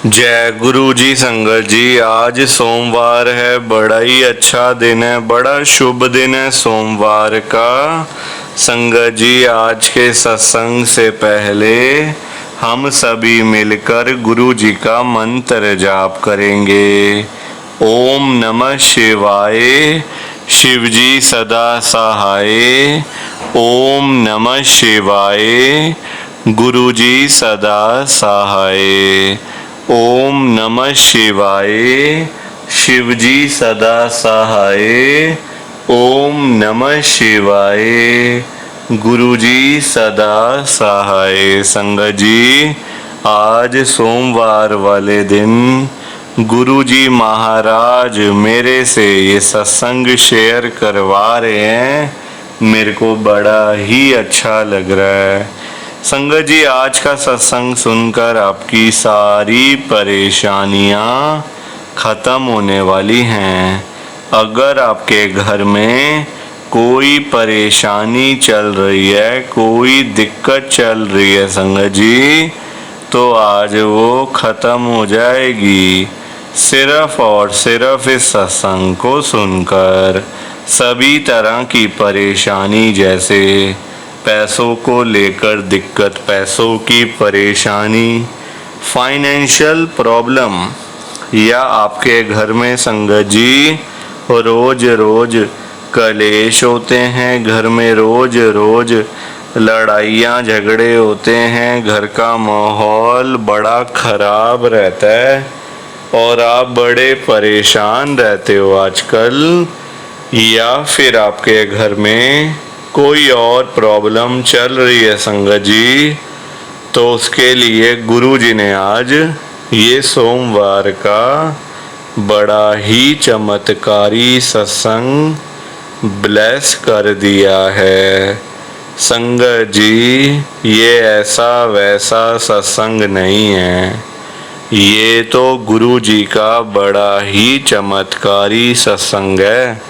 जय गुरु जी। संगत जी, आज सोमवार है, बड़ा ही अच्छा दिन है, बड़ा शुभ दिन है सोमवार का। संगत जी, आज के सत्संग से पहले हम सभी मिलकर गुरु जी का मंत्र जाप करेंगे। ओम नमः शिवाय, शिव जी सदा सहाय। ओम नमः शिवाय, गुरु जी सदा सहाय। ओम नमः शिवाय, शिव जी सदा सहाय। ओम नमः शिवाय, गुरु जी सदा सहाय। संगत जी, आज सोमवार वाले दिन गुरु जी महाराज मेरे से ये सत्संग शेयर करवा रहे हैं, मेरे को बड़ा ही अच्छा लग रहा है। संगत जी, आज का सत्संग सुनकर आपकी सारी परेशानियां खत्म होने वाली हैं। अगर आपके घर में कोई परेशानी चल रही है, कोई दिक्कत चल रही है संगत जी, तो आज वो खत्म हो जाएगी सिर्फ और सिर्फ इस सत्संग को सुनकर। सभी तरह की परेशानी, जैसे पैसों को लेकर दिक्कत, पैसों की परेशानी, फाइनेंशियल प्रॉब्लम, या आपके घर में संगत जी रोज रोज कलेश होते हैं, घर में रोज रोज लड़ाइयाँ झगड़े होते हैं, घर का माहौल बड़ा खराब रहता है और आप बड़े परेशान रहते हो आजकल, या फिर आपके घर में कोई और प्रॉब्लम चल रही है संगत जी, तो उसके लिए गुरु जी ने आज ये सोमवार का बड़ा ही चमत्कारी सत्संग ब्लेस कर दिया है। संगत जी, ये ऐसा वैसा सत्संग नहीं है, ये तो गुरु जी का बड़ा ही चमत्कारी सत्संग है,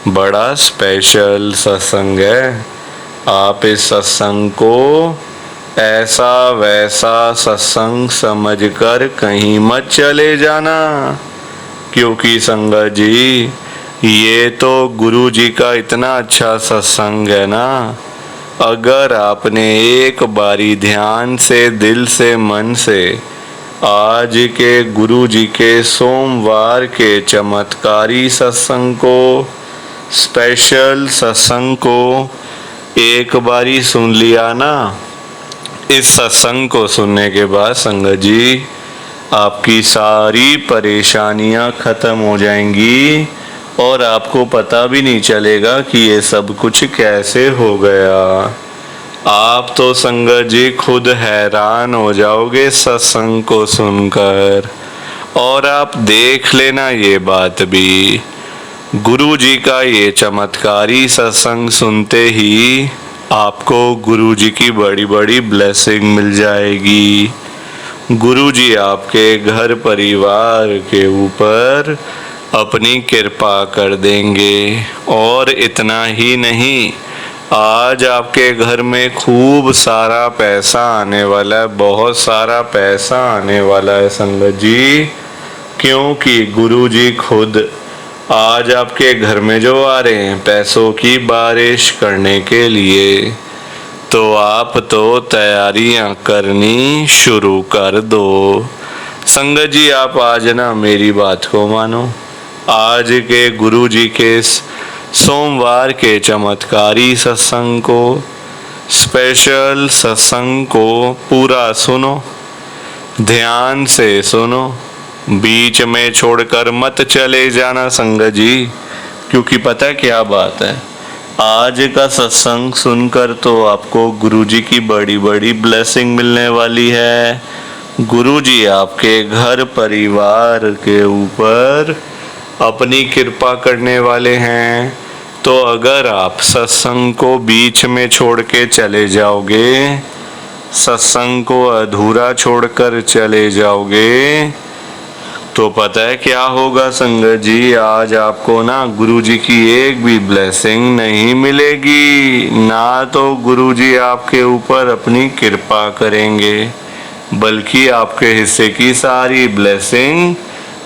बड़ा स्पेशल सत्संग है। आप इस सत्संग को ऐसा वैसा सत्संग समझकर कहीं मत चले जाना, क्योंकि संगत जी ये तो गुरु जी का इतना अच्छा सत्संग है ना, अगर आपने एक बारी ध्यान से, दिल से, मन से आज के गुरु जी के सोमवार के चमत्कारी सत्संग को, स्पेशल सत्संग को एक बारी सुन लिया ना, इस सत्संग को सुनने के बाद संगत जी आपकी सारी परेशानियां खत्म हो जाएंगी और आपको पता भी नहीं चलेगा कि ये सब कुछ कैसे हो गया। आप तो संगत जी खुद हैरान हो जाओगे सत्संग को सुनकर। और आप देख लेना ये बात भी, गुरु जी का ये चमत्कारी सत्संग सुनते ही आपको गुरु जी की बड़ी बड़ी ब्लेसिंग मिल जाएगी। गुरु जी आपके घर परिवार के ऊपर अपनी कृपा कर देंगे। और इतना ही नहीं, आज आपके घर में खूब सारा पैसा आने वाला है, बहुत सारा पैसा आने वाला है संगत जी, क्योंकि गुरु जी खुद आज आपके घर में जो आ रहे हैं पैसों की बारिश करने के लिए। तो आप तो तैयारियां करनी शुरू कर दो। संगत जी, आप आज ना मेरी बात को मानो, आज के गुरु जी के सोमवार के चमत्कारी सत्संग को, स्पेशल सत्संग को पूरा सुनो, ध्यान से सुनो, बीच में छोड़कर मत चले जाना संगत जी, क्योंकि पता क्या बात है, आज का सत्संग सुनकर तो आपको गुरु जी की बड़ी बड़ी ब्लेसिंग मिलने वाली है। गुरु जी आपके घर परिवार के ऊपर अपनी कृपा करने वाले हैं। तो अगर आप सत्संग को बीच में छोड़ के चले जाओगे, सत्संग को अधूरा छोड़कर चले जाओगे, तो पता है क्या होगा संगत जी, आज आपको ना गुरु जी की एक भी ब्लेसिंग नहीं मिलेगी, ना तो गुरु जी आपके ऊपर अपनी कृपा करेंगे, बल्कि आपके हिस्से की सारी ब्लेसिंग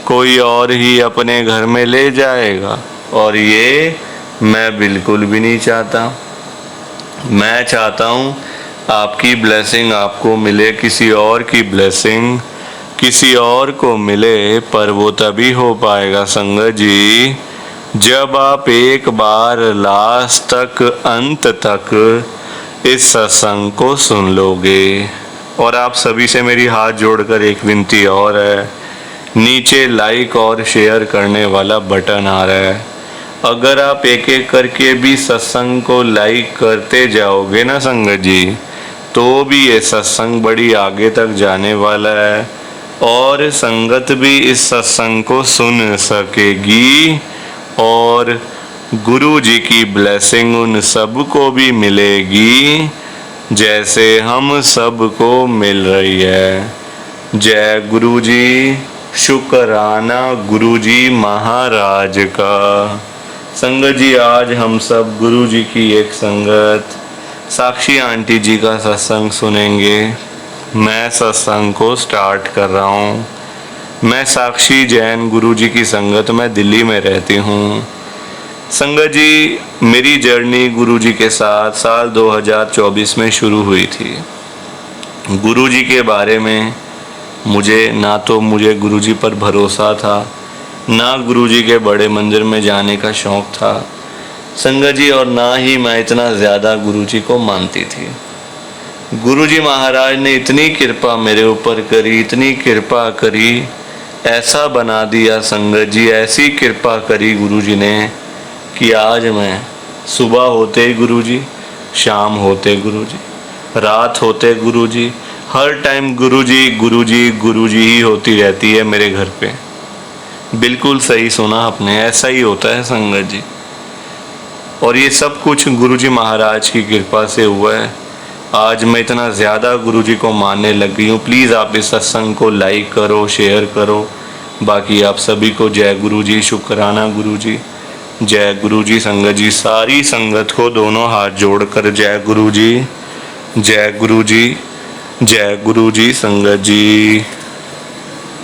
कोई और ही अपने घर में ले जाएगा, और ये मैं बिल्कुल भी नहीं चाहता। मैं चाहता हूँ आपकी ब्लेसिंग आपको मिले, किसी और की ब्लेसिंग किसी और को मिले, पर वो तभी हो पाएगा संगत जी जब आप एक बार लास्ट तक, अंत तक इस सत्संग को सुन लोगे। और आप सभी से मेरी हाथ जोड़कर एक विनती और है, नीचे लाइक और शेयर करने वाला बटन आ रहा है, अगर आप एक एक करके भी सत्संग को लाइक करते जाओगे ना संगत जी, तो भी ये सत्संग बड़ी आगे तक जाने वाला है और संगत भी इस सत्संग को सुन सकेगी और गुरु जी की ब्लेसिंग उन सबको भी मिलेगी जैसे हम सबको मिल रही है। जय गुरु जी, शुक्राना गुरु जी महाराज का। संगत जी आज हम सब गुरु जी की एक संगत साक्षी आंटी जी का सत्संग सुनेंगे। मैं सत्संग को स्टार्ट कर रहा हूँ। मैं साक्षी जैन गुरु जी की संगत में दिल्ली में रहती हूँ। संगत जी मेरी जर्नी गुरु जी के साथ साल 2024 में शुरू हुई थी। गुरु जी के बारे में मुझे गुरु जी पर भरोसा था, ना गुरु जी के बड़े मंदिर में जाने का शौक़ था संगत जी, और ना ही मैं इतना ज़्यादा गुरु जी को मानती थी। गुरु जी महाराज ने इतनी कृपा मेरे ऊपर करी, इतनी कृपा करी, ऐसा बना दिया संगत जी, ऐसी कृपा करी गुरु जी ने कि आज मैं सुबह होते ही गुरु जी, शाम होते गुरु जी, रात होते गुरु जी, हर टाइम गुरु जी गुरु जी गुरु जी ही होती रहती है मेरे घर पे। बिल्कुल सही सुना आपने, ऐसा ही होता है संगत जी। और ये सब कुछ गुरु जी महाराज की कृपा से हुआ है। आज मैं इतना ज़्यादा गुरु जी को मानने लग गई हूँ। प्लीज़ आप इस सत्संग को लाइक करो, शेयर करो। बाकी आप सभी को जय गुरु जी, शुक्राना गुरु जी, जय गुरु जी। संगत जी सारी संगत को दोनों हाथ जोड़कर जय गुरु जी, जय गुरु जी, जय गुरु जी। संगत जी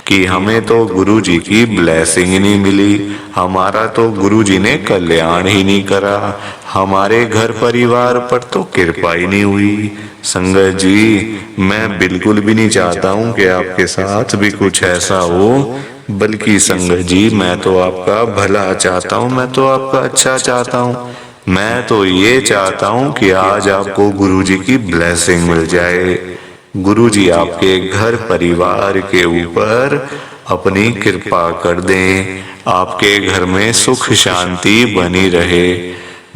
कि हमें तो गुरु जी की ब्लेसिंग ही नहीं मिली, हमारा तो गुरु जी ने कल्याण ही नहीं करा, हमारे घर परिवार पर तो कृपा ही नहीं हुई। संगत जी मैं बिल्कुल भी नहीं चाहता हूँ कि आपके साथ भी कुछ ऐसा हो, बल्कि संगत जी मैं तो आपका भला चाहता हूँ, मैं तो आपका अच्छा चाहता हूँ। मैं तो ये चाहता हूँ कि आज आपको गुरु जी की ब्लेसिंग मिल जाए, गुरु जी आपके घर परिवार के ऊपर अपनी कृपा कर दें, आपके घर में सुख शांति बनी रहे,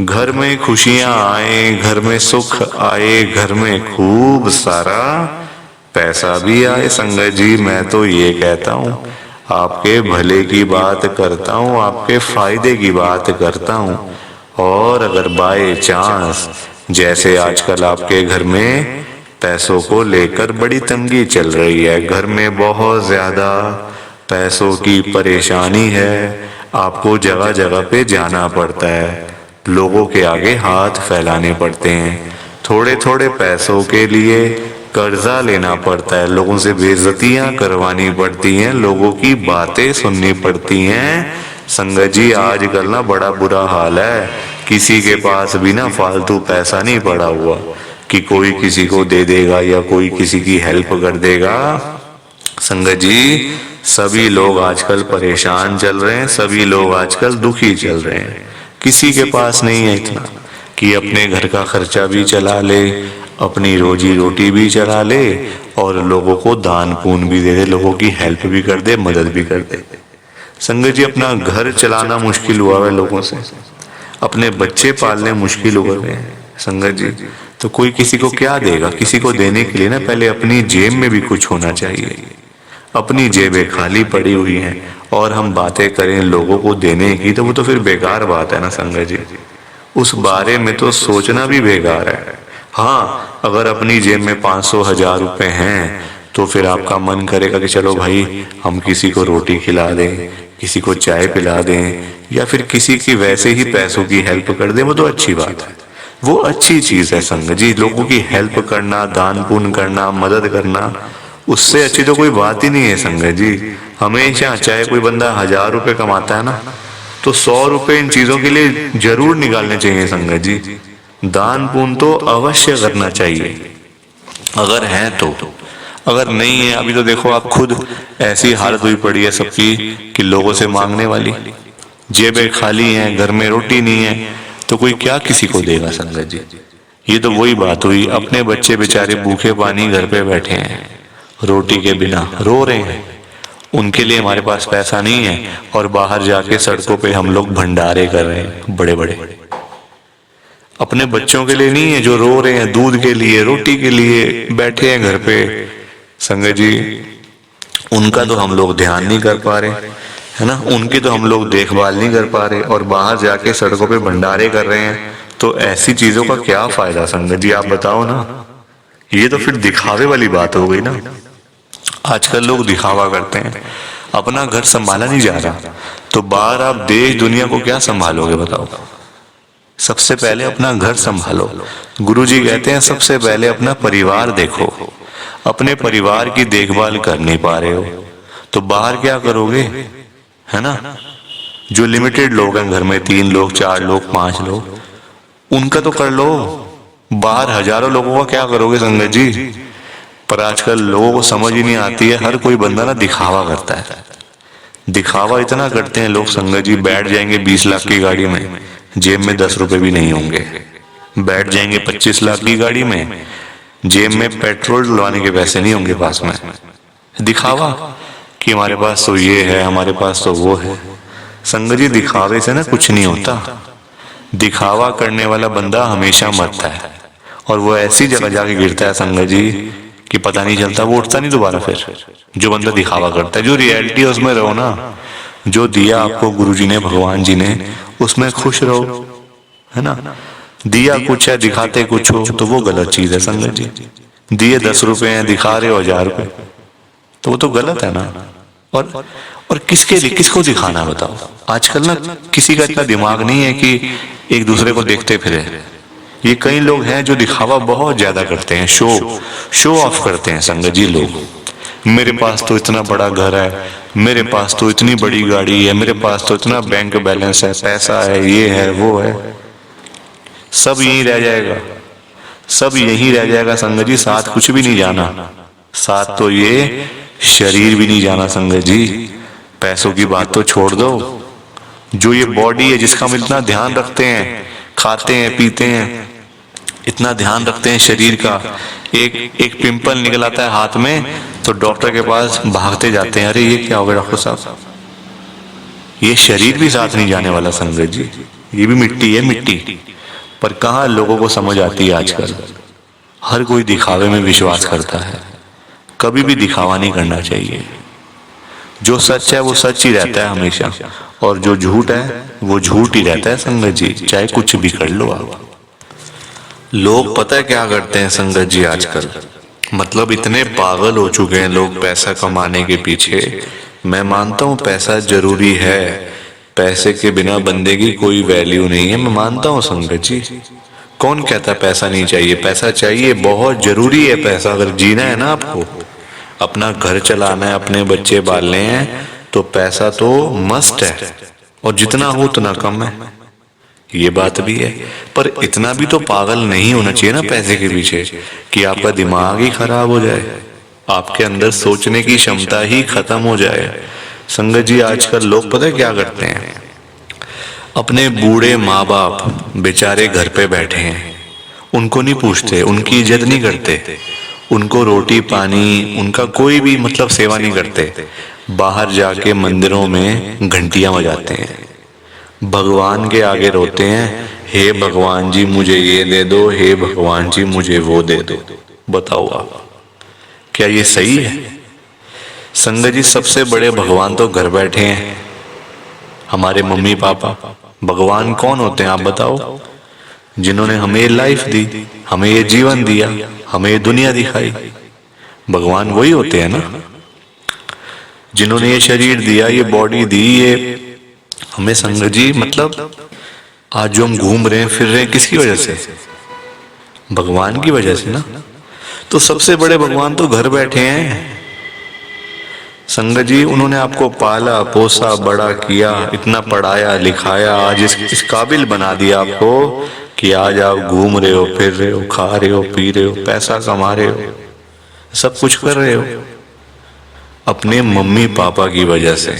घर में खुशियां आए, घर में सुख आए, घर में खूब सारा पैसा भी आए। संगत जी मैं तो ये कहता हूँ, आपके भले की बात करता हूँ, आपके फायदे की बात करता हूँ। और अगर बाय चांस जैसे आजकल आपके घर में पैसों को लेकर बड़ी तंगी चल रही है, घर में बहुत ज्यादा पैसों की परेशानी है, आपको जगह जगह पे जाना पड़ता है, लोगों के आगे हाथ फैलाने पड़ते हैं, थोड़े थोड़े पैसों के लिए कर्जा लेना पड़ता है, लोगों से बेइज्जतियां करवानी पड़ती हैं, लोगों की बातें सुननी पड़ती हैं। संगत जी आजकल ना बड़ा बुरा हाल है, किसी के पास भी ना फालतू पैसा नहीं पड़ा हुआ कि कोई किसी को दे देगा या कोई किसी की हेल्प कर देगा। संगत जी सभी लोग आजकल परेशान चल रहे हैं, सभी लोग आजकल दुखी चल रहे हैं, किसी के पास नहीं है इतना कि अपने घर का खर्चा भी चला ले, अपनी रोजी रोटी भी चला ले और लोगों को दान पुण्य भी दे दे, लोगों की हेल्प भी कर दे, मदद भी कर दे। संगत जी अपना घर चलाना मुश्किल हुआ है लोगों से, अपने बच्चे पालने मुश्किल हो गए हैं संगत जी, तो कोई किसी को क्या देगा? किसी को देने के लिए ना पहले अपनी जेब में भी कुछ होना चाहिए। अपनी जेबें खाली पड़ी हुई हैं और हम बातें करें लोगों को देने की, तो वो तो फिर बेकार बात है ना संगत जी, उस बारे में तो सोचना भी बेकार है। हाँ अगर अपनी जेब में 500-1000 रुपए हैं तो फिर आपका मन करेगा कि चलो भाई हम किसी को रोटी खिला दें, किसी को चाय पिला दें, या फिर किसी की वैसे ही पैसों की हेल्प कर दें, वो तो अच्छी बात है, वो अच्छी चीज है संगत जी। लोगों की हेल्प करना, दान पुण्य करना, मदद करना उससे अच्छी तो कोई बात ही नहीं है संगत जी। हमेशा चाहे कोई बंदा 1000 रुपए कमाता है ना, तो 100 रुपए इन चीजों के लिए जरूर निकालने चाहिए संगत जी। दान पुण्य तो अवश्य करना चाहिए अगर है तो। अगर नहीं है, अभी तो देखो आप खुद, ऐसी हालत हुई पड़ी है सबकी कि लोगों से मांगने वाली, जेबें खाली हैं, घर में रोटी नहीं है, तो कोई क्या किसी को देगा संगत जी। ये तो वही बात हुई, अपने बच्चे बेचारे भूखे पानी घर पे बैठे हैं, रोटी के बिना रो रहे हैं, उनके लिए हमारे पास पैसा नहीं है, और बाहर जाके सड़कों पे हम लोग भंडारे कर रहे हैं बड़े बड़े। अपने बच्चों के लिए नहीं है जो रो रहे हैं, दूध के लिए, रोटी के लिए बैठे हैं घर पे संगत जी, उनका तो हम लोग ध्यान नहीं कर पा रहे, है ना, उनकी तो हम लोग देखभाल नहीं कर पा रहे, और बाहर जाके सड़कों पे भंडारे कर रहे हैं। तो ऐसी चीजों का क्या फायदा संगत जी, आप बताओ ना। ये तो फिर दिखावे वाली बात हो गई ना। आजकल लोग दिखावा करते हैं, अपना घर संभाला नहीं जा रहा, तो बाहर आप देश दुनिया को क्या संभालोगे बताओ। सबसे पहले अपना घर संभालो। गुरुजी कहते हैं सबसे पहले अपना परिवार देखो। अपने परिवार की देखभाल कर नहीं पा रहे हो तो बाहर क्या करोगे, है ना। जो लिमिटेड लोग हैं घर में, 3 लोग 4 लोग 5 लोग, उनका तो कर लो, बाहर हजारों लोगों का क्या करोगे संगत जी। पर आजकल लोगों को समझ ही नहीं आती है, हर कोई बंदा ना दिखावा करता है। दिखावा इतना करते हैं लोग संगत जी, बैठ जाएंगे 20 लाख की गाड़ी में, जेब में 10 रुपए भी नहीं होंगे। बैठ जाएंगे 25 लाख की गाड़ी में, जेब में पेट्रोल डलवाने के पैसे नहीं होंगे पास में। दिखावा कि हमारे पास तो ये है, हमारे पास तो वो है। संगत जी दिखावे से ना कुछ नहीं होता। दिखावा करने वाला बंदा हमेशा मरता है, और वो ऐसी जगह जाके गिरता है संगत जी कि पता नहीं चलता, वो उठता नहीं दोबारा फिर। जो बंदा दिखावा करता है, जो रियलिटी है उसमें रहो ना। जो दिया आपको गुरुजी ने, भगवान जी ने, उसमें खुश रहो, है ना। दिया कुछ है, दिखाते कुछ हो, तो वो गलत चीज है संगत जी। दिए 10 रुपए हैं, दिखा रहे हो 1000 रुपए, तो वो तो गलत है ना। और किसके लिए, किसको दिखाना बताओ। आजकल ना किसी का इतना दिमाग नहीं है कि एक दूसरे को देखते फिरे। ये कई लोग हैं जो दिखावा बहुत ज्यादा करते हैं, शो ऑफ करते हैं संगत जी लोग। मेरे पास तो इतना बड़ा घर है, मेरे पास तो इतनी बड़ी गाड़ी है, मेरे पास तो इतना बैंक बैलेंस है, पैसा है, ये है वो है। सब यहीं रह जाएगा, सब यहीं रह जाएगा संगत जी, साथ कुछ भी नहीं जाना। साथ तो ये शरीर भी नहीं जाना संगत जी। पैसों की बात तो छोड़ दो, जो ये बॉडी है जिसका हम इतना ध्यान रखते हैं, खाते हैं पीते हैं, इतना ध्यान रखते हैं शरीर का, एक पिंपल निकल आता है हाथ में तो डॉक्टर के पास भागते जाते हैं, अरे ये क्या हो गया डॉक्टर साहब। ये शरीर भी साथ नहीं जाने वाला संगत जी, ये भी मिट्टी है, मिट्टी। पर कहाँ लोगों को समझ आती है आजकल। हर कोई दिखावे में विश्वास करता है, कभी भी दिखावा नहीं करना चाहिए। जो सच है वो सच ही रहता है हमेशा, और जो झूठ है वो झूठ ही रहता है संगत जी, चाहे कुछ भी कर लो आप। लोग पता है क्या करते हैं संगत जी आजकल, मतलब इतने पागल हो चुके हैं लोग पैसा कमाने के पीछे। मैं मानता हूँ पैसा जरूरी है, पैसे के बिना बंदे की कोई वैल्यू नहीं है, मैं मानता हूँ संगत जी। कौन कहता पैसा नहीं चाहिए, पैसा चाहिए, बहुत जरूरी है पैसा। अगर जीना है ना आपको, अपना घर चलाना है, अपने बच्चे पालने हैं, तो पैसा तो मस्ट है, और जितना हो उतना कम है, ये बात भी है। पर इतना भी तो पागल नहीं होना चाहिए ना पैसे के पीछे कि आपका दिमाग ही खराब हो जाए, आपके अंदर सोचने की क्षमता ही खत्म हो जाए। संगत जी आजकल लोग पता है क्या करते हैं, अपने बूढ़े माँ बाप बेचारे घर पे बैठे हैं, उनको नहीं पूछते, उनकी इज्जत नहीं करते, उनको रोटी पानी, उनका कोई भी मतलब सेवा नहीं करते। बाहर जाके मंदिरों में घंटियां बजाते हैं, भगवान के आगे रोते हैं, हे भगवान जी मुझे ये दे दो, हे भगवान जी मुझे वो दे दो। बताओ आप, क्या ये सही है? संगत जी सबसे बड़े भगवान तो घर बैठे हैं, हमारे मम्मी पापा। भगवान कौन होते हैं आप बताओ? जिन्होंने हमें ये लाइफ दी, हमें ये जीवन दिया, हमें ये दुनिया दिखाई, भगवान वही होते हैं ना। जिन्होंने ये शरीर दिया, ये बॉडी दी, ये हमें संगत जी, मतलब आज जो हम घूम रहे हैं फिर रहे हैं किसकी वजह से? भगवान की वजह से ना। तो सबसे बड़े भगवान तो घर बैठे हैं। संगत जी, उन्होंने आपको पाला पोसा बड़ा किया, इतना पढ़ाया लिखाया, आज इस काबिल बना दिया आपको कि आज आप घूम रहे हो, फिर रहे हो, खा रहे हो, पी रहे हो, पैसा कमा रहे हो, सब कुछ कर रहे हो अपने मम्मी पापा की वजह से।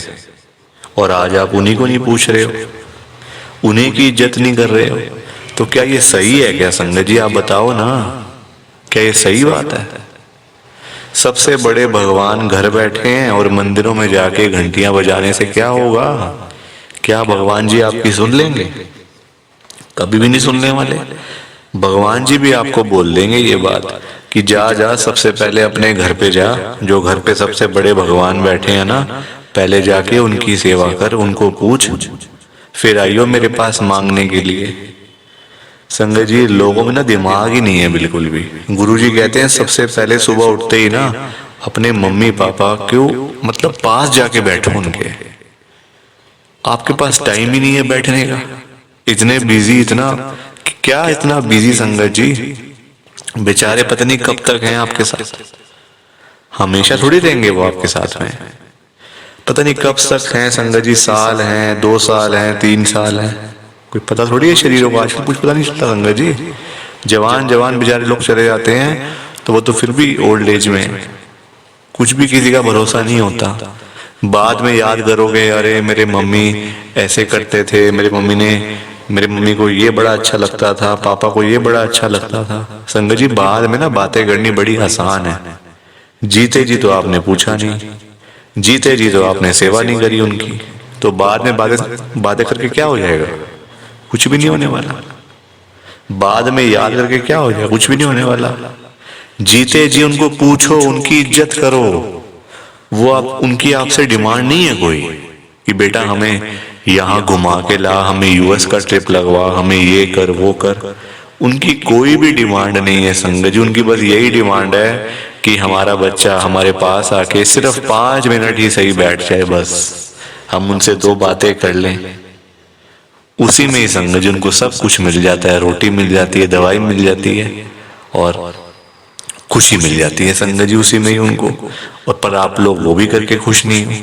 और आज आप उन्हीं को नहीं पूछ रहे हो, उन्हीं की इज्जत नहीं कर रहे हो। तो क्या ये सही है क्या संगत जी? आप बताओ ना, क्या ये सही बात है? सबसे बड़े भगवान घर बैठे हैं और मंदिरों में जाके घंटियां बजाने से क्या होगा? क्या भगवान जी आपकी सुन लेंगे? कभी भी नहीं सुनने वाले। भगवान जी भी आपको बोल देंगे ये बात कि जा जा, सबसे पहले अपने घर पे जा, जो घर पे सबसे बड़े भगवान बैठे हैं ना, पहले जाके उनकी सेवा कर, उनको पूछ, फिर आइयो मेरे पास मांगने के लिए। संगत जी, लोगों में ना दिमाग ही नहीं है बिल्कुल भी। गुरुजी कहते हैं सबसे पहले सुबह उठते ही ना अपने मम्मी पापा क्यों मतलब पास जाके बैठो उनके। आपके पास टाइम ही नहीं है बैठने का, इतने बिजी, इतना क्या इतना बिजी संगत जी। बेचारे पता नहीं कब तक हैं आपके साथ, हमेशा थोड़ी रहेंगे वो आपके साथ में। पता नहीं कब तक हैं संगत जी, साल हैं, 2 साल हैं, 3 साल हैं, कोई पता थोड़ी है शरीरों को। आजकल कुछ पता नहीं चलता संगत जी। जवान जवान बेचारे लोग चले जाते हैं तो वो तो फिर भी ओल्ड एज में, कुछ भी किसी का भरोसा नहीं होता। बाद में याद करोगे, अरे मेरे मम्मी ऐसे करते थे, मेरे मम्मी को ये बड़ा अच्छा लगता था, पापा को ये बड़ा अच्छा लगता था। संगत जी, बाद में ना बातें करनी बड़ी आसान है, जीते जी तो आपने पूछा नहीं, जीते जी तो आपने सेवा नहीं करी उनकी, तो बाद में बातें करके क्या हो जाएगा? कुछ भी नहीं होने वाला। बाद में याद करके क्या हो जाएगा? कुछ भी नहीं होने वाला। जीते जी उनको पूछो, उनकी इज्जत करो। वो आप उनकी आपसे डिमांड नहीं है कोई कि बेटा हमें यहाँ घुमा के ला, हमें यूएस का ट्रिप लगवा, हमें ये कर वो कर। उनकी कोई भी डिमांड नहीं है संगत जी। उनकी बस यही डिमांड है कि हमारा बच्चा हमारे पास आके सिर्फ 5 मिनट ही सही बैठ जाए, बस हम उनसे 2 बातें कर लें। उसी में ही संगत जी उनको सब कुछ मिल जाता है, रोटी मिल जाती है, दवाई मिल जाती है और खुशी मिल जाती है संगत जी उसी में ही उनको। और पर आप लोग वो भी करके खुश नहीं हो।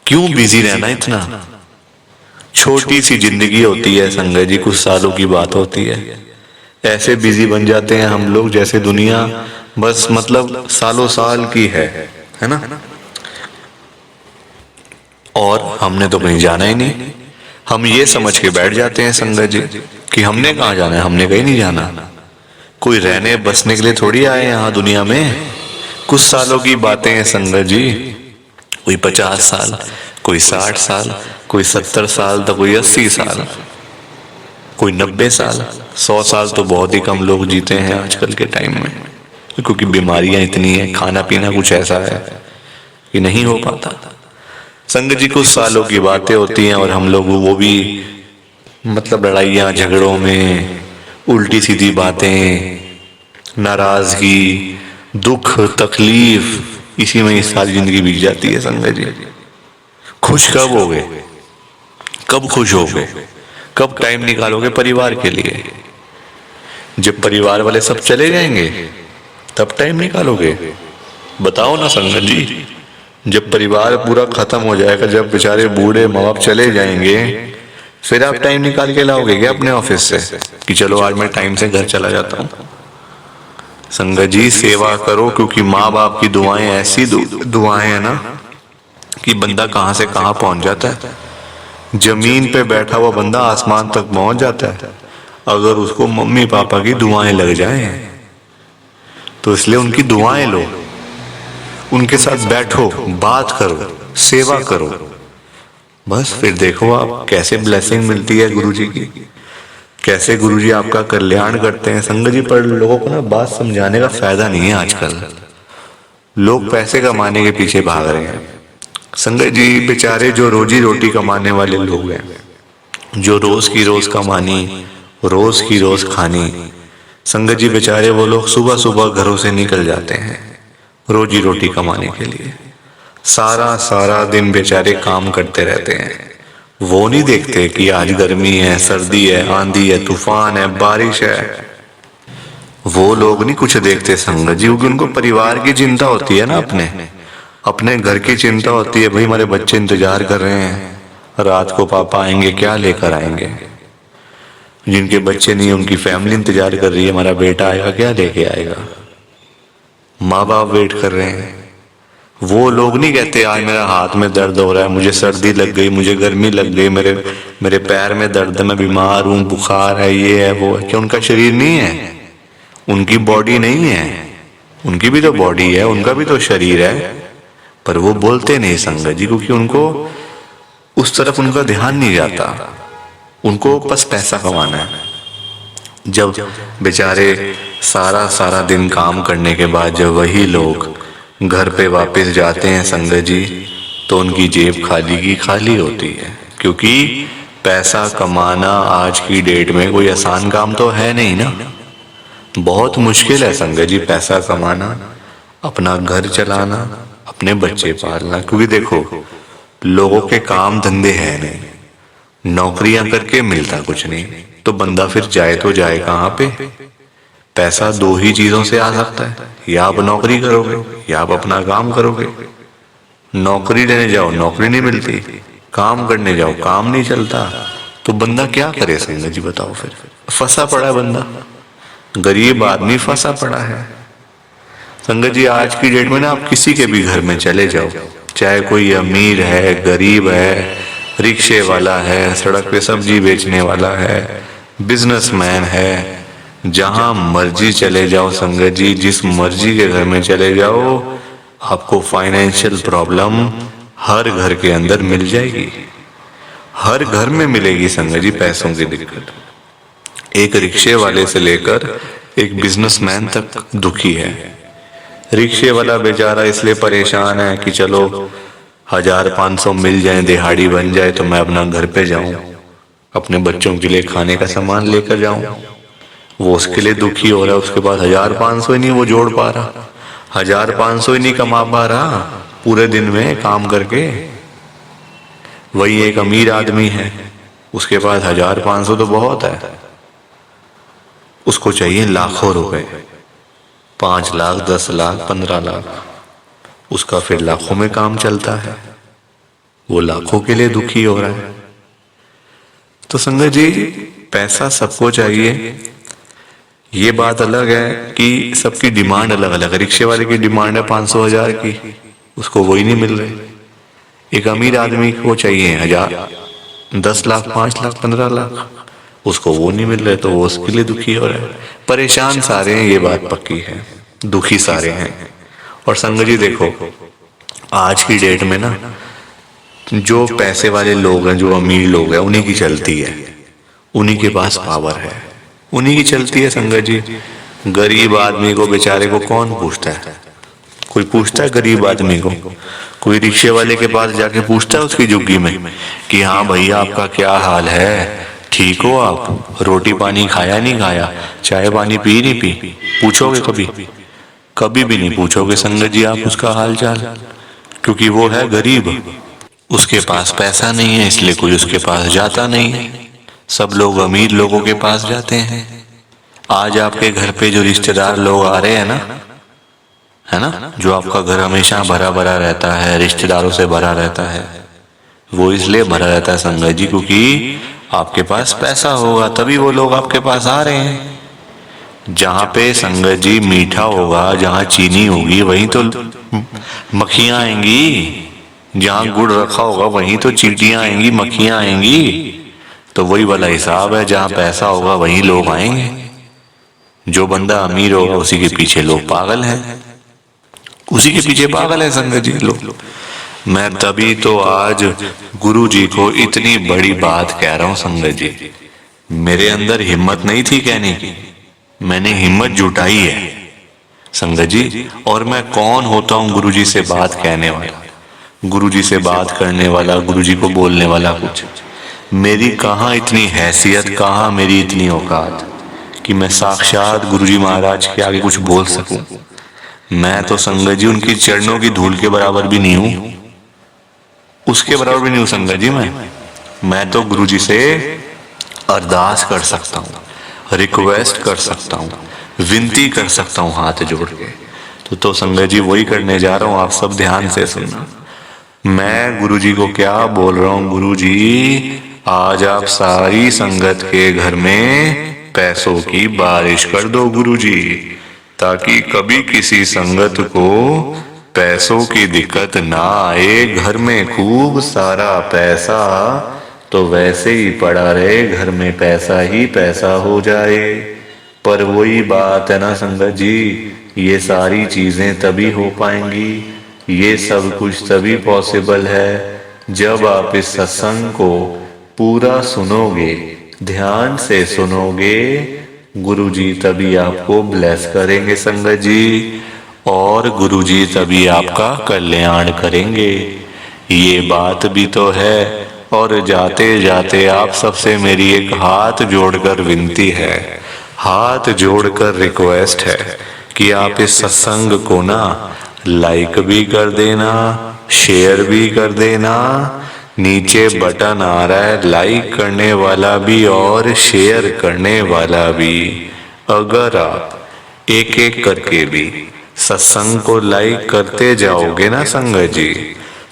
क्यों बिजी रहना इतना? छोटी सी जिंदगी होती है संगत जी, कुछ सालों की बात होती है। ऐसे बिजी बन जाते हैं हम लोग जैसे दुनिया बस मतलब सालों साल की है ना। और हमने तो कहीं जाना ही नहीं। हम ये समझ के बैठ जाते हैं संगत जी कि हमने कहाँ जाना है, हमने कहीं नहीं जाना। कोई रहने बसने के लिए थोड़ी आए यहाँ दुनिया में। कुछ सालों की बातें हैं संगत जी, कोई 50 साल, कोई 60 साल, कोई 70 साल, तो कोई 80 साल, कोई 90 साल। 100 साल तो बहुत ही कम लोग जीते हैं आजकल के टाइम में, क्योंकि बीमारियां इतनी है, खाना पीना कुछ ऐसा है कि नहीं हो पाता। संगत जी, कुछ सालों की बातें होती हैं और हम लोग वो भी मतलब लड़ाइयाँ झगड़ों में, उल्टी सीधी बातें, नाराजगी, दुख तकलीफ, इसी में सारी जिंदगी बीत जाती है संगत जी। खुश कब होगे? कब खुश होगे? कब टाइम निकालोगे परिवार के लिए? जब परिवार वाले सब चले जाएंगे तब टाइम निकालोगे? बताओ ना संगत जी। जब परिवार पूरा खत्म हो जाएगा, जब बेचारे बूढ़े माँ बाप चले जाएंगे, फिर आप टाइम निकाल के लाओगे क्या अपने ऑफिस से कि चलो आज मैं टाइम से घर चला जाता हूँ? संगत जी, सेवा करो, क्योंकि माँ बाप की दुआएं ऐसी दुआएं है ना कि बंदा कहाँ से कहाँ पहुंच जाता है। जमीन पे बैठा हुआ बंदा आसमान तक पहुंच जाता है अगर उसको मम्मी पापा की दुआएं लग जाएं। तो इसलिए उनकी दुआएं लो, उनके साथ बैठो, बात करो, सेवा करो, बस फिर देखो आप कैसे ब्लेसिंग मिलती है गुरुजी की, कैसे गुरुजी आपका कल्याण करते हैं। संगत जी, पर लोगों को ना बात समझाने का फायदा नहीं है आजकल। लोग पैसे कमाने के पीछे भाग रहे हैं। संगत जी, बेचारे जो रोजी रोटी कमाने वाले लोग हैं, जो रोज की रोज कमानी, रोज की रोज खानी, संगत जी बेचारे वो लोग सुबह सुबह घरों से निकल जाते हैं रोजी रोटी कमाने के लिए। सारा सारा दिन बेचारे काम करते रहते हैं। वो नहीं देखते कि आज गर्मी है, सर्दी है, आंधी है, तूफान है, बारिश है। वो लोग नहीं कुछ देखते संगत जी, क्योंकि उनको परिवार की चिंता होती है ना, अपने अपने घर की चिंता होती है। भाई हमारे बच्चे इंतजार कर रहे हैं, रात को पापा आएंगे, क्या लेकर आएंगे। जिनके बच्चे नहीं, उनकी फैमिली इंतजार कर रही है, हमारा बेटा आएगा, क्या लेके आएगा। माँ बाप वेट कर रहे हैं। वो लोग नहीं कहते आज मेरा हाथ में दर्द हो रहा है, मुझे सर्दी लग गई, मुझे गर्मी लग गई, मेरे मेरे पैर में दर्द है, मैं बीमार हूँ, बुखार है, ये है वो है। क्या उनका शरीर नहीं है? उनकी बॉडी नहीं है? उनकी भी तो बॉडी है, उनका भी तो शरीर है, पर वो बोलते नहीं संगत जी, क्योंकि उनको उस तरफ उनका ध्यान नहीं जाता। उनको बस पैसा कमाना है। जब बेचारे सारा सारा दिन काम करने के बाद जब वही लोग घर पे वापस जाते हैं संगत जी, तो उनकी जेब खाली की खाली होती है। क्योंकि पैसा कमाना आज की डेट में कोई आसान काम तो है नहीं ना, बहुत मुश्किल है संगत जी पैसा कमाना, अपना घर चलाना, अपने बच्चे पालना। क्योंकि देखो लोगों के काम धंधे हैं नहीं, नौकरियां करके मिलता कुछ नहीं, तो बंदा फिर जाए तो जाए कहाँ पे। पैसा दो ही चीजों से आ सकता है, या आप नौकरी करोगे या आप अपना काम करोगे। नौकरी लेने जाओ नौकरी नहीं मिलती, काम करने जाओ काम नहीं चलता, तो बंदा क्या करे संगत जी बताओ। फिर फंसा पड़ा है बंदा, गरीब आदमी फंसा पड़ा है संगत जी। आज की डेट में ना आप किसी के भी घर में चले जाओ, चाहे कोई अमीर है, गरीब है, रिक्शे वाला है, सड़क पे सब्जी बेचने वाला है, बिजनेसमैन है, जहां मर्जी चले जाओ संगत जी, जिस मर्जी के घर में चले जाओ, आपको फाइनेंशियल प्रॉब्लम हर घर के अंदर मिल जाएगी। हर घर में मिलेगी संगत जी पैसों की दिक्कत। एक रिक्शे वाले से लेकर एक बिजनेसमैन तक दुखी है। रिक्शे वाला बेचारा इसलिए परेशान है कि चलो 1500 मिल जाए, दिहाड़ी बन जाए, तो मैं अपना घर पे जाऊं, अपने बच्चों के लिए खाने का सामान लेकर जाऊं। वो उसके लिए दुखी हो रहा है, उसके पास 1500 ही नहीं वो जोड़ पा रहा, 1500 ही नहीं कमा पा रहा पूरे दिन में काम करके। वही एक अमीर आदमी है, उसके पास 1500 तो बहुत है, उसको चाहिए लाखों रुपए, 5 लाख, 10 लाख, 15 लाख, उसका फिर लाखों में काम चलता है, वो लाखों के लिए दुखी हो रहा है। तो संगत जी पैसा सबको चाहिए, ये बात अलग है कि सबकी डिमांड अलग अलग है। रिक्शे वाले की डिमांड है 500,000 की, उसको वही नहीं मिल रही। एक अमीर आदमी को चाहिए 10 लाख, 5 लाख, 15 लाख, उसको वो नहीं मिल रहे, तो वो उसके लिए दुखी हो रहा है। परेशान सारे हैं, ये बात पक्की है, दुखी सारे हैं। और संगत जी देखो आज की डेट में ना जो पैसे वाले लोग हैं, जो अमीर लोग हैं, उन्हीं की चलती है, उन्हीं के पास पावर है, उन्हीं की चलती है संगत जी। गरीब आदमी को बेचारे को कौन पूछता है? कोई पूछता है गरीब आदमी को? कोई रिक्शे वाले के पास जाके पूछता है उसकी झुग्गी में कि हाँ भैया आपका क्या हाल है, ठीक हो आप, रोटी पानी खाया नहीं खाया, चाय पानी पी नहीं पी? पूछोगे कभी? कभी भी नहीं पूछोगे संगत जी आप उसका हाल चाल, क्योंकि वो है गरीब, उसके पास पैसा नहीं है, इसलिए कोई उसके पास जाता नहीं है। सब लोग अमीर लोगों के पास जाते हैं। आज आपके घर पे जो रिश्तेदार लोग आ रहे हैं ना, है ना, जो आपका घर हमेशा भरा भरा रहता है, रिश्तेदारों से भरा रहता है, वो इसलिए भरा रहता है संगत जी क्योंकि आपके पास पैसा होगा, तभी वो लोग आपके पास आ रहे हैं। जहां पे संगत जी मीठा होगा, जहां चीनी होगी, वहीं तो मक्खियां आएंगी। जहां गुड़ रखा होगा वहीं तो चींटियां आएंगी, मक्खियां आएंगी। तो वही वाला हिसाब है, जहां पैसा होगा वहीं लोग आएंगे। जो बंदा अमीर होगा उसी के पीछे लोग पागल हैं, उसी के पीछे पागल है संगत जी लोग। मैं तभी तो आज गुरु जी को इतनी बड़ी बात कह रहा हूं संगत जी। मेरे अंदर हिम्मत नहीं थी कहने की, मैंने हिम्मत जुटाई है संगत जी। और मैं कौन होता हूं गुरु जी से बात कहने वाला, गुरु जी से बात करने वाला, गुरु जी को बोलने वाला? कुछ मेरी कहाँ इतनी हैसियत, कहाँ मेरी इतनी औकात कि मैं साक्षात गुरु जी महाराज के आगे कुछ बोल सकूं। मैं तो संगत जी उनकी चरणों की धूल के बराबर भी नहीं हूं, उसके बराबर भी नहीं हूं संगत जी। मैं तो गुरु जी से अरदास कर सकता हूं, रिक्वेस्ट कर सकता हूं, विनती कर सकता हूँ हाथ जोड़ के। तो संगत जी वही करने जा रहा हूँ, आप सब ध्यान से सुनना। मैं गुरुजी को क्या बोल रहा हूँ, गुरुजी आज आप सारी संगत के घर में पैसों की बारिश कर दो गुरुजी, ताकि कभी किसी संगत को पैसों की दिक्कत ना आए। घर में खूब सारा पैसा तो वैसे ही पड़ा रहे, घर में पैसा ही पैसा हो जाए। पर वही बात है ना संगत जी, ये सारी चीजें तभी हो पाएंगी, ये सब कुछ तभी पॉसिबल है जब आप इस सत्संग को पूरा सुनोगे, ध्यान से सुनोगे। गुरुजी तभी आपको ब्लेस करेंगे संगत जी, और गुरुजी तभी आपका कल्याण करेंगे। ये बात भी तो है। और जाते जाते आप सबसे मेरी एक हाथ जोड़कर विनती है, हाथ जोड़कर रिक्वेस्ट है कि आप इस सत्संग को ना लाइक भी कर देना, शेयर भी कर देना। नीचे बटन आ रहा है लाइक करने वाला भी और शेयर करने वाला भी। अगर आप एक एक करके भी सत्संग को लाइक करते जाओगे ना संगत जी,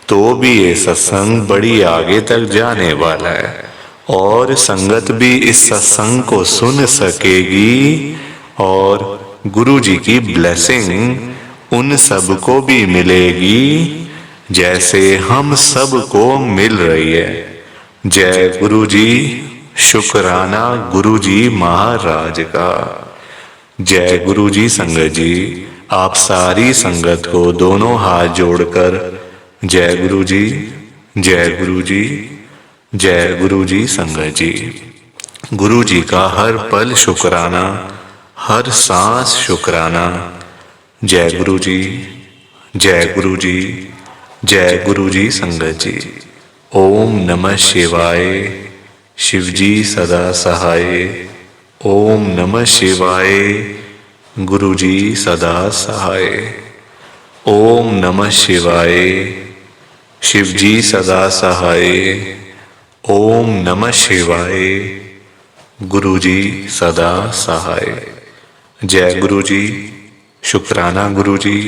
तो भी ये सत्संग बड़ी आगे तक जाने वाला है और संगत भी इस सत्संग को सुन सकेगी और गुरुजी की ब्लेसिंग उन सबको भी मिलेगी जैसे हम सबको मिल रही है। जय गुरुजी, शुक्राना गुरुजी महाराज का। जय गुरुजी संगत जी, आप सारी संगत को दोनों हाथ जोड़कर जय गुरुजी, जय गुरुजी, जय गुरुजी संगत जी। गुरुजी का हर पल शुक्राना, हर सांस शुक्राना। जय गुरुजी, जय गुरुजी, जय गुरुजी संगत जी। ओम नमः शिवाय, शिवजी सदा सहाय। ओम नमः शिवाय, गुरुजी सदा सहाय। ओम नमः शिवाय, शिवजी सदा सहाय। ओम नमः शिवाय, गुरुजी सदा सहाय। जय गुरुजी, शुक्राना गुरुजी,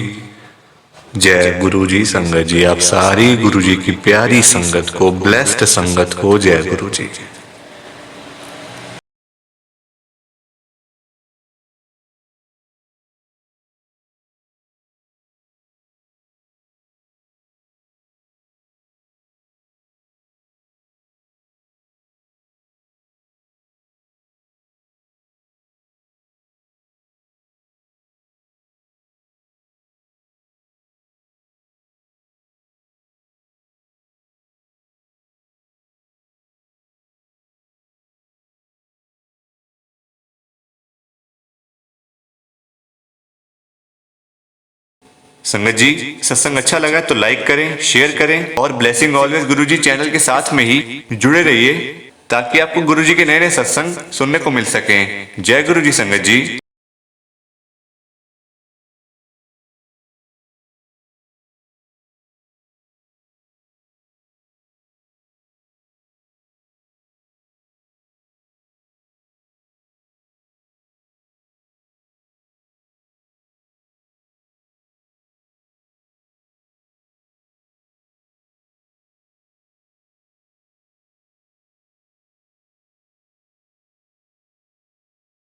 जय गुरुजी संगत जी। आप सारी गुरुजी की प्यारी संगत को, ब्लेस्ड संगत को जय गुरुजी। संगत जी सत्संग अच्छा लगा तो लाइक करें, शेयर करें और ब्लेसिंग ऑलवेज गुरुजी चैनल के साथ में ही जुड़े रहिए ताकि आपको गुरुजी के नए नए सत्संग सुनने को मिल सकें। जय गुरुजी संगत जी।